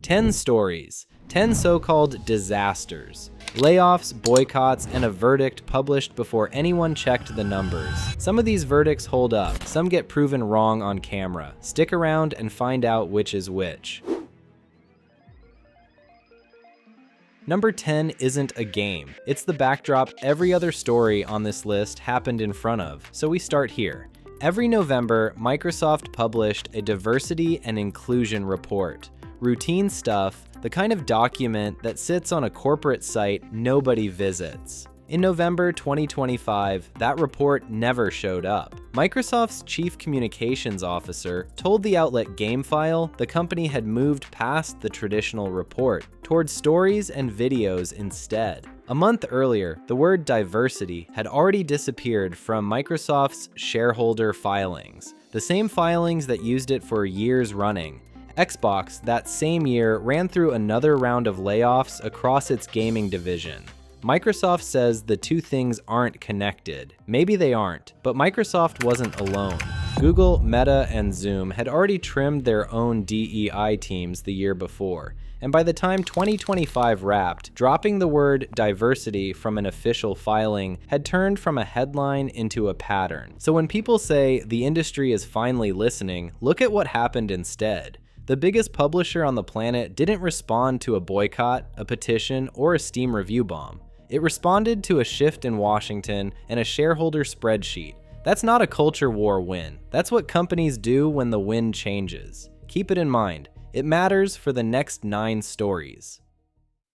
10 stories, 10 so-called disasters. Layoffs, boycotts, and a verdict published before anyone checked the numbers. Some of these verdicts hold up, some get proven wrong on camera. Stick around and find out which is which. Number 10 isn't a game. It's the backdrop every other story on this list happened in front of, so we start here. Every November, Microsoft published a diversity and inclusion report. Routine stuff, the kind of document that sits on a corporate site nobody visits. In November 2025, that report never showed up. Microsoft's chief communications officer told the outlet GameFile the company had moved past the traditional report towards stories and videos instead. A month earlier, the word diversity had already disappeared from Microsoft's shareholder filings, the same filings that used it for years running. Xbox that same year ran through another round of layoffs across its gaming division. Microsoft says the two things aren't connected. Maybe they aren't, but Microsoft wasn't alone. Google, Meta, and Zoom had already trimmed their own DEI teams the year before, and by the time 2025 wrapped, dropping the word diversity from an official filing had turned from a headline into a pattern. So when people say the industry is finally listening, look at what happened instead. The biggest publisher on the planet didn't respond to a boycott, a petition, or a Steam review bomb. It responded to a shift in Washington and a shareholder spreadsheet. That's not a culture war win. That's what companies do when the wind changes. Keep it in mind. It matters for the next 9 stories.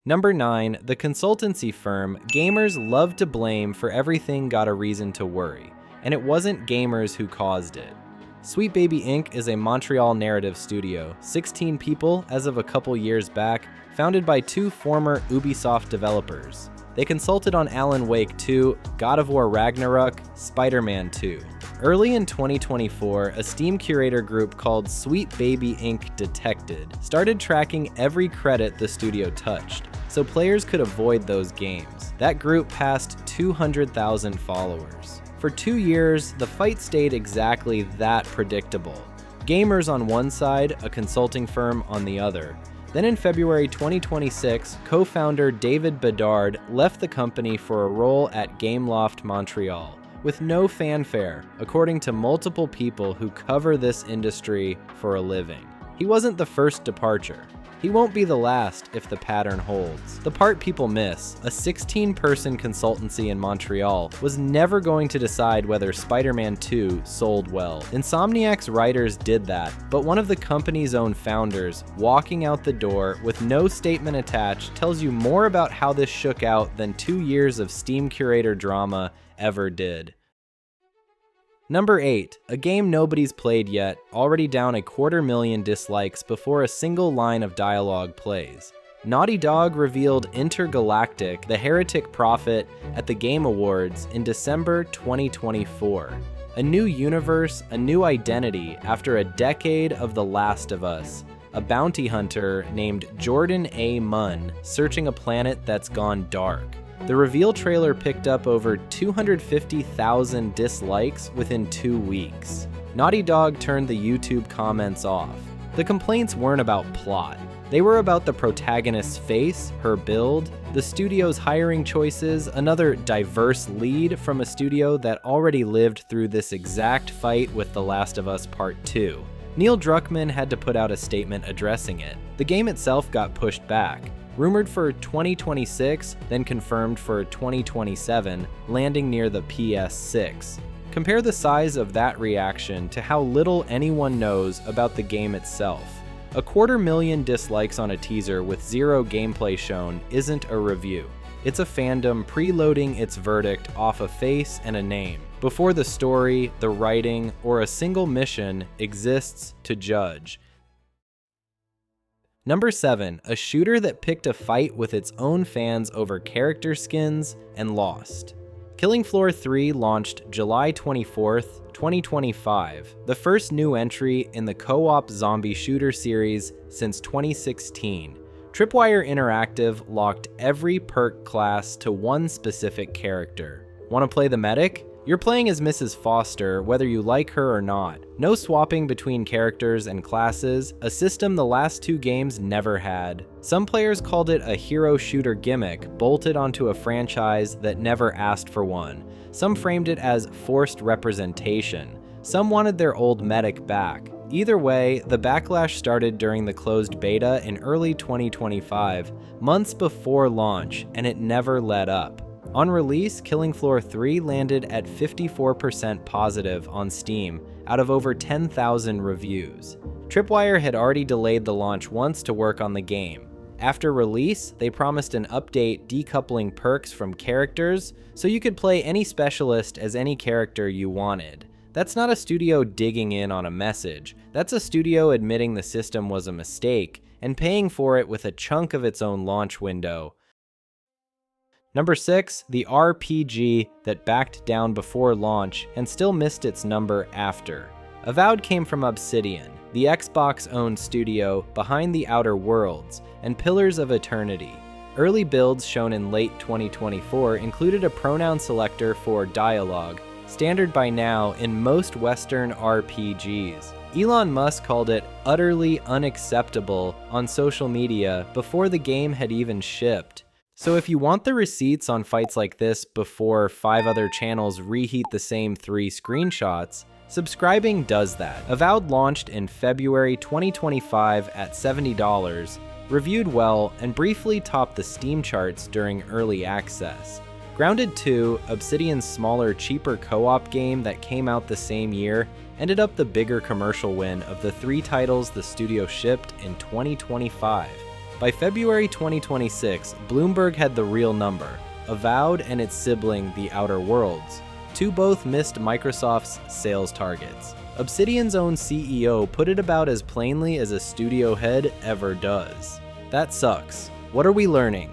Number 9, the consultancy firm gamers love to blame for everything got a reason to worry. And it wasn't gamers who caused it. Sweet Baby Inc. is a Montreal narrative studio, 16 people as of a couple years back, founded by 2 former Ubisoft developers. They consulted on Alan Wake 2, God of War Ragnarok, Spider-Man 2. Early in 2024, a Steam curator group called Sweet Baby Inc. Detected started tracking every credit the studio touched, so players could avoid those games. That group passed 200,000 followers. For 2 years, the fight stayed exactly that predictable. Gamers on one side, a consulting firm on the other. Then in February 2026, co-founder David Bedard left the company for a role at Gameloft Montreal, with no fanfare, according to multiple people who cover this industry for a living. He wasn't the first departure. He won't be the last if the pattern holds. The part people miss, a 16-person consultancy in Montreal, was never going to decide whether Spider-Man 2 sold well. Insomniac's writers did that, but one of the company's own founders walking out the door with no statement attached tells you more about how this shook out than 2 years of Steam curator drama ever did. Number 8, a game nobody's played yet, already down 250,000 dislikes before a single line of dialogue plays. Naughty Dog revealed Intergalactic: The Heretic Prophet at the Game Awards in December 2024. A new universe, a new identity after a decade of The Last of Us. A bounty hunter named Jordan A. Munn searching a planet that's gone dark. The reveal trailer picked up over 250,000 dislikes within 2 weeks. Naughty Dog turned the YouTube comments off. The complaints weren't about plot. They were about the protagonist's face, her build, the studio's hiring choices, another diverse lead from a studio that already lived through this exact fight with The Last of Us Part 2. Neil Druckmann had to put out a statement addressing it. The game itself got pushed back. Rumored for 2026, then confirmed for 2027, landing near the PS6. Compare the size of that reaction to how little anyone knows about the game itself. 250,000 dislikes on a teaser with 0 gameplay shown isn't a review. It's a fandom preloading its verdict off a face and a name, before the story, the writing, or a single mission exists to judge. Number 7, a shooter that picked a fight with its own fans over character skins and lost. Killing Floor 3 launched July 24th, 2025, the first new entry in the co-op zombie shooter series since 2016. Tripwire Interactive locked every perk class to one specific character. Want to play the medic? You're playing as Mrs. Foster, whether you like her or not. No swapping between characters and classes, a system the last 2 games never had. Some players called it a hero shooter gimmick bolted onto a franchise that never asked for one. Some framed it as forced representation. Some wanted their old medic back. Either way, the backlash started during the closed beta in early 2025, months before launch, and it never let up. On release, Killing Floor 3 landed at 54% positive on Steam out of over 10,000 reviews. Tripwire had already delayed the launch once to work on the game. After release, they promised an update decoupling perks from characters so you could play any specialist as any character you wanted. That's not a studio digging in on a message, that's a studio admitting the system was a mistake and paying for it with a chunk of its own launch window. Number 6, the RPG that backed down before launch and still missed its number after. Avowed came from Obsidian, the Xbox-owned studio behind The Outer Worlds and Pillars of Eternity. Early builds shown in late 2024 included a pronoun selector for dialogue, standard by now in most Western RPGs. Elon Musk called it utterly unacceptable on social media before the game had even shipped. So if you want the receipts on fights like this before 5 other channels reheat the same 3 screenshots, subscribing does that. Avowed launched in February 2025 at $70, reviewed well, and briefly topped the Steam charts during early access. Grounded 2, Obsidian's smaller, cheaper co-op game that came out the same year, ended up the bigger commercial win of the 3 titles the studio shipped in 2025. By February 2026, Bloomberg had the real number, Avowed and its sibling, The Outer Worlds. 2 both missed Microsoft's sales targets. Obsidian's own CEO put it about as plainly as a studio head ever does. That sucks. What are we learning?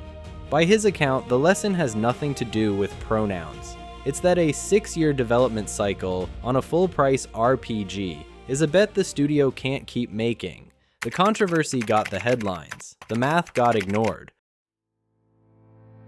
By his account, the lesson has nothing to do with pronouns. It's that a 6-year development cycle on a full-price RPG is a bet the studio can't keep making. The controversy got the headlines. The math got ignored.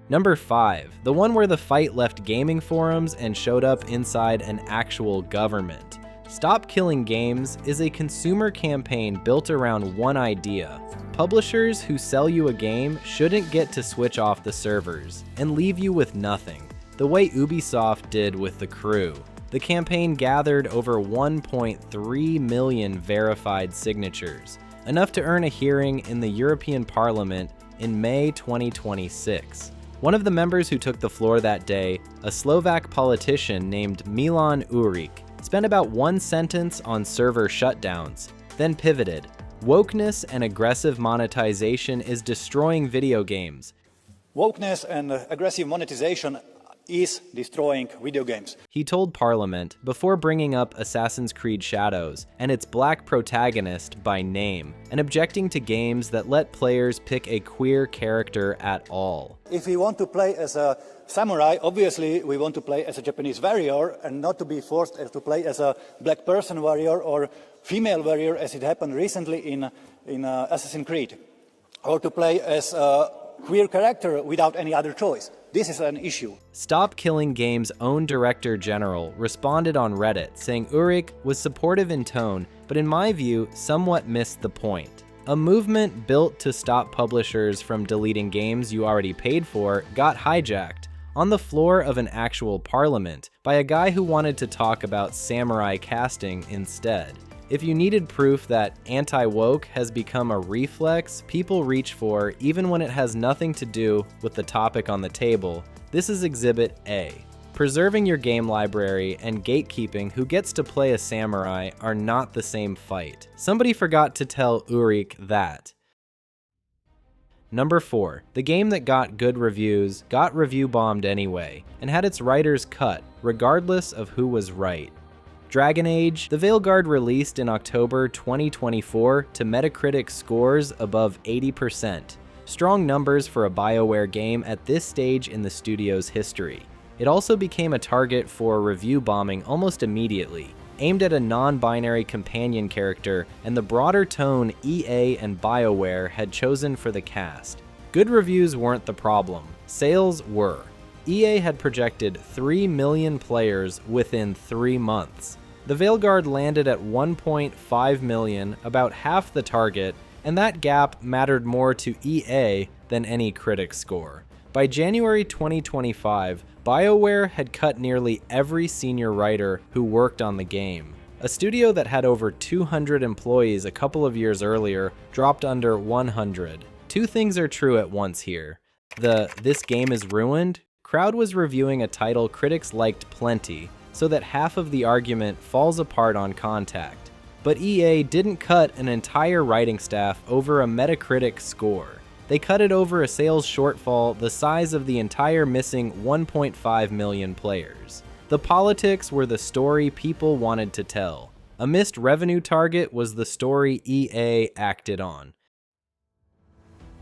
Number 5, the one where the fight left gaming forums and showed up inside an actual government. Stop Killing Games is a consumer campaign built around one idea. Publishers who sell you a game shouldn't get to switch off the servers and leave you with nothing, the way Ubisoft did with The Crew. The campaign gathered over 1.3 million verified signatures, enough to earn a hearing in the European Parliament in May 2026. One of the members who took the floor that day, a Slovak politician named Milan Urik, spent about 1 sentence on server shutdowns, then pivoted. Wokeness and aggressive monetization is destroying video games. Wokeness and aggressive monetization is destroying video games, he told Parliament before bringing up Assassin's Creed Shadows and its black protagonist by name, and objecting to games that let players pick a queer character at all. If we want to play as a samurai, obviously we want to play as a Japanese warrior and not to be forced to play as a black person warrior or female warrior as it happened recently in Assassin's Creed, or to play as a queer character without any other choice. This is an issue. Stop Killing Games' own Director General responded on Reddit, saying Urik was supportive in tone, but in my view, somewhat missed the point. A movement built to stop publishers from deleting games you already paid for got hijacked on the floor of an actual parliament by a guy who wanted to talk about samurai casting instead. If you needed proof that anti-woke has become a reflex people reach for even when it has nothing to do with the topic on the table, this is Exhibit A. Preserving your game library and gatekeeping who gets to play a samurai are not the same fight. Somebody forgot to tell Urik that. Number 4, the game that got good reviews got review bombed anyway, and had its writers cut, regardless of who was right. Dragon Age, the Veilguard released in October 2024 to Metacritic scores above 80%. Strong numbers for a BioWare game at this stage in the studio's history. It also became a target for review bombing almost immediately, aimed at a non-binary companion character and the broader tone EA and BioWare had chosen for the cast. Good reviews weren't the problem, sales were. EA had projected 3 million players within 3 months. The Veilguard landed at 1.5 million, about half the target, and that gap mattered more to EA than any critic score. By January 2025, BioWare had cut nearly every senior writer who worked on the game. A studio that had over 200 employees a couple of years earlier dropped under 100. Two things are true at once here. The "this game is ruined" crowd was reviewing a title critics liked plenty, so that half of the argument falls apart on contact. But EA didn't cut an entire writing staff over a Metacritic score. They cut it over a sales shortfall the size of the entire missing 1.5 million players. The politics were the story people wanted to tell. A missed revenue target was the story EA acted on.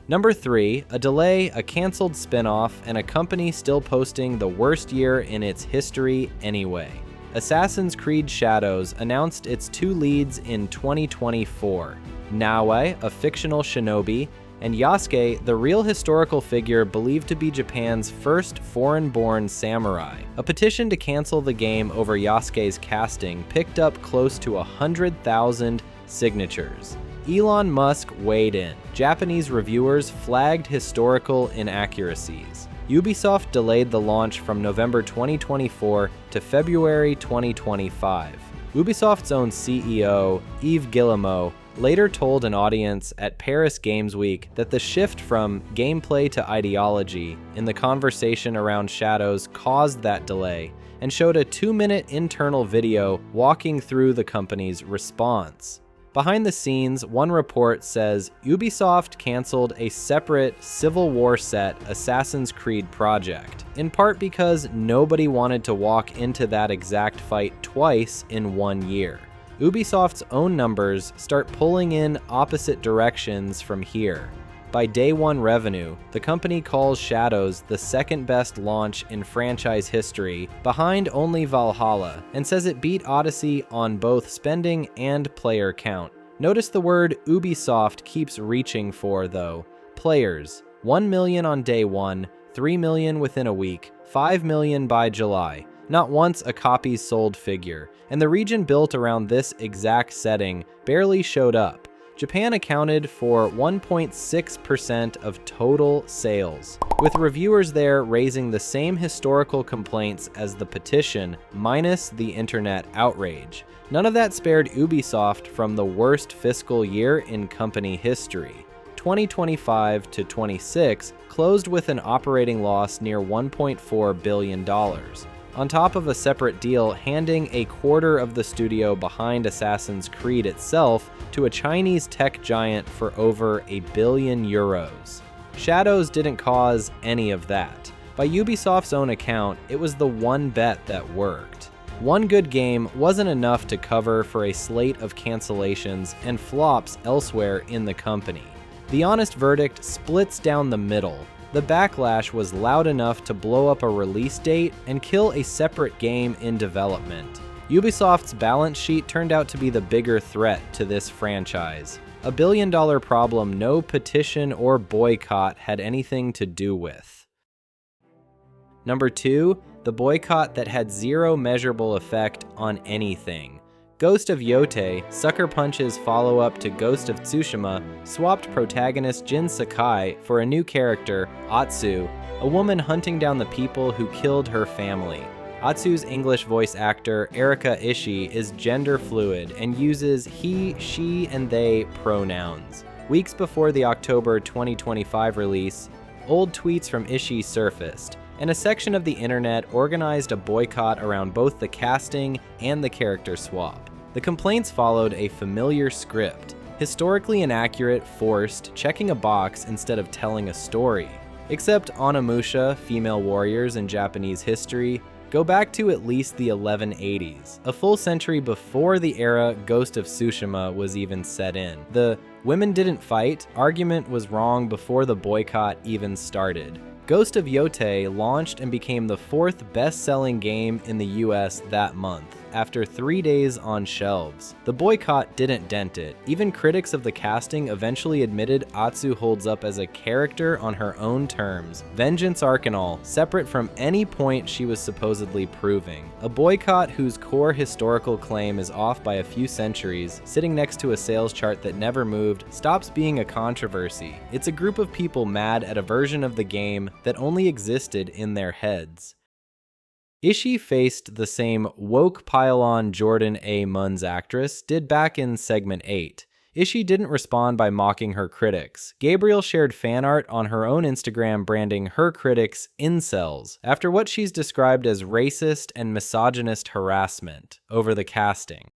Number 3, a delay, a canceled spin-off, and a company still posting the worst year in its history anyway. Assassin's Creed Shadows announced its 2 leads in 2024, Naoe, a fictional shinobi, and Yasuke, the real historical figure believed to be Japan's first foreign-born samurai. A petition to cancel the game over Yasuke's casting picked up close to 100,000 signatures. Elon Musk weighed in. Japanese reviewers flagged historical inaccuracies. Ubisoft delayed the launch from November 2024 to February 2025. Ubisoft's own CEO, Yves Guillemot, later told an audience at Paris Games Week that the shift from gameplay to ideology in the conversation around Shadows caused that delay, and showed a 2-minute internal video walking through the company's response. Behind the scenes, one report says Ubisoft canceled a separate Civil War set Assassin's Creed project, in part because nobody wanted to walk into that exact fight twice in 1 year. Ubisoft's own numbers start pulling in opposite directions from here. By day 1 revenue, the company calls Shadows the second best launch in franchise history, behind only Valhalla, and says it beat Odyssey on both spending and player count. Notice the word Ubisoft keeps reaching for, though. Players: 1 million on day 1, 3 million within a week, 5 million by July. Not once a copies sold figure, and the region built around this exact setting barely showed up. Japan accounted for 1.6% of total sales, with reviewers there raising the same historical complaints as the petition, minus the internet outrage. None of that spared Ubisoft from the worst fiscal year in company history. 2025 to 26 closed with an operating loss near $1.4 billion. On top of a separate deal handing a quarter of the studio behind Assassin's Creed itself to a Chinese tech giant for over €1 billion. Shadows didn't cause any of that. By Ubisoft's own account, it was the one bet that worked. One good game wasn't enough to cover for a slate of cancellations and flops elsewhere in the company. The honest verdict splits down the middle. The backlash was loud enough to blow up a release date and kill a separate game in development. Ubisoft's balance sheet turned out to be the bigger threat to this franchise. A billion-dollar problem no petition or boycott had anything to do with. Number 2, the boycott that had zero measurable effect on anything. Ghost of Yotei, Sucker Punch's follow-up to Ghost of Tsushima, swapped protagonist Jin Sakai for a new character, Atsu, a woman hunting down the people who killed her family. Atsu's English voice actor, Erika Ishii, is gender fluid and uses he, she, and they pronouns. Weeks before the October 2025 release, old tweets from Ishii surfaced, and a section of the internet organized a boycott around both the casting and the character swap. The complaints followed a familiar script, historically inaccurate, forced, checking a box instead of telling a story. Except Onimusha, female warriors in Japanese history, go back to at least the 1180s, a full century before the era Ghost of Tsushima was even set in. The "women didn't fight" argument was wrong before the boycott even started. Ghost of Yotei launched and became the 4th best-selling game in the US that month, after 3 days on shelves. The boycott didn't dent it. Even critics of the casting eventually admitted Atsu holds up as a character on her own terms, vengeance arc and all, separate from any point she was supposedly proving. A boycott whose core historical claim is off by a few centuries, sitting next to a sales chart that never moved, stops being a controversy. It's a group of people mad at a version of the game that only existed in their heads. Ishii faced the same woke pile-on Jordan A. Munz actress did back in segment 8. Ishii didn't respond by mocking her critics. Gabriel shared fan art on her own Instagram branding her critics incels after what she's described as racist and misogynist harassment over the casting.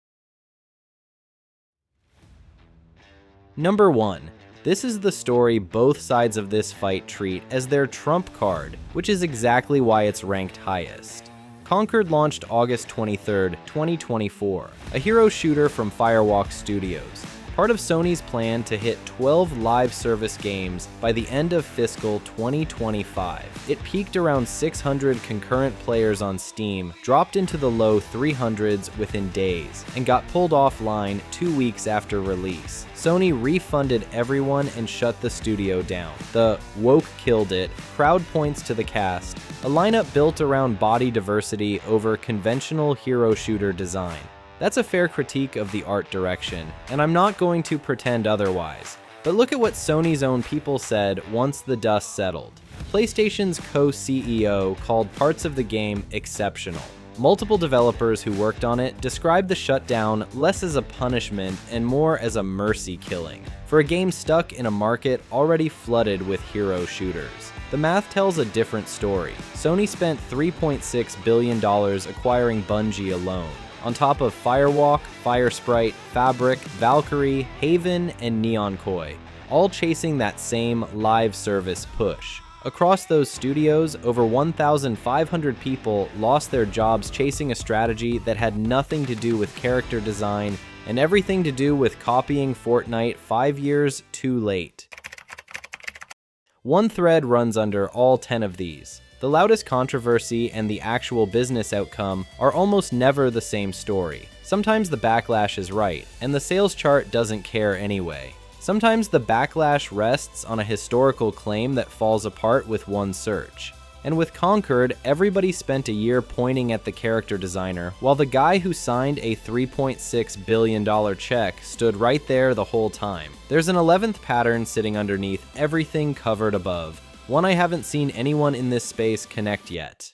Number 1. This is the story both sides of this fight treat as their trump card, which is exactly why it's ranked highest. Concord launched August 23, 2024, a hero shooter from Firewalk Studios, part of Sony's plan to hit 12 live service games by the end of fiscal 2025. It peaked around 600 concurrent players on Steam, dropped into the low 300s within days, and got pulled offline 2 weeks after release. Sony refunded everyone and shut the studio down. The woke killed it crowd points to the cast, a lineup built around body diversity over conventional hero shooter design. That's a fair critique of the art direction, and I'm not going to pretend otherwise. But look at what Sony's own people said once the dust settled. PlayStation's co-CEO called parts of the game exceptional. Multiple developers who worked on it described the shutdown less as a punishment and more as a mercy killing, for a game stuck in a market already flooded with hero shooters. The math tells a different story. Sony spent $3.6 billion acquiring Bungie alone, on top of Firewalk, Firesprite, Fabric, Valkyrie, Haven, and Neon Koi, all chasing that same live service push. Across those studios, over 1,500 people lost their jobs chasing a strategy that had nothing to do with character design and everything to do with copying Fortnite 5 years too late. One thread runs under all 10 of these. The loudest controversy and the actual business outcome are almost never the same story. Sometimes the backlash is right, and the sales chart doesn't care anyway. Sometimes the backlash rests on a historical claim that falls apart with one search. And with Concord, everybody spent a year pointing at the character designer, while the guy who signed a $3.6 billion check stood right there the whole time. There's an 11th pattern sitting underneath everything covered above, one I haven't seen anyone in this space connect yet.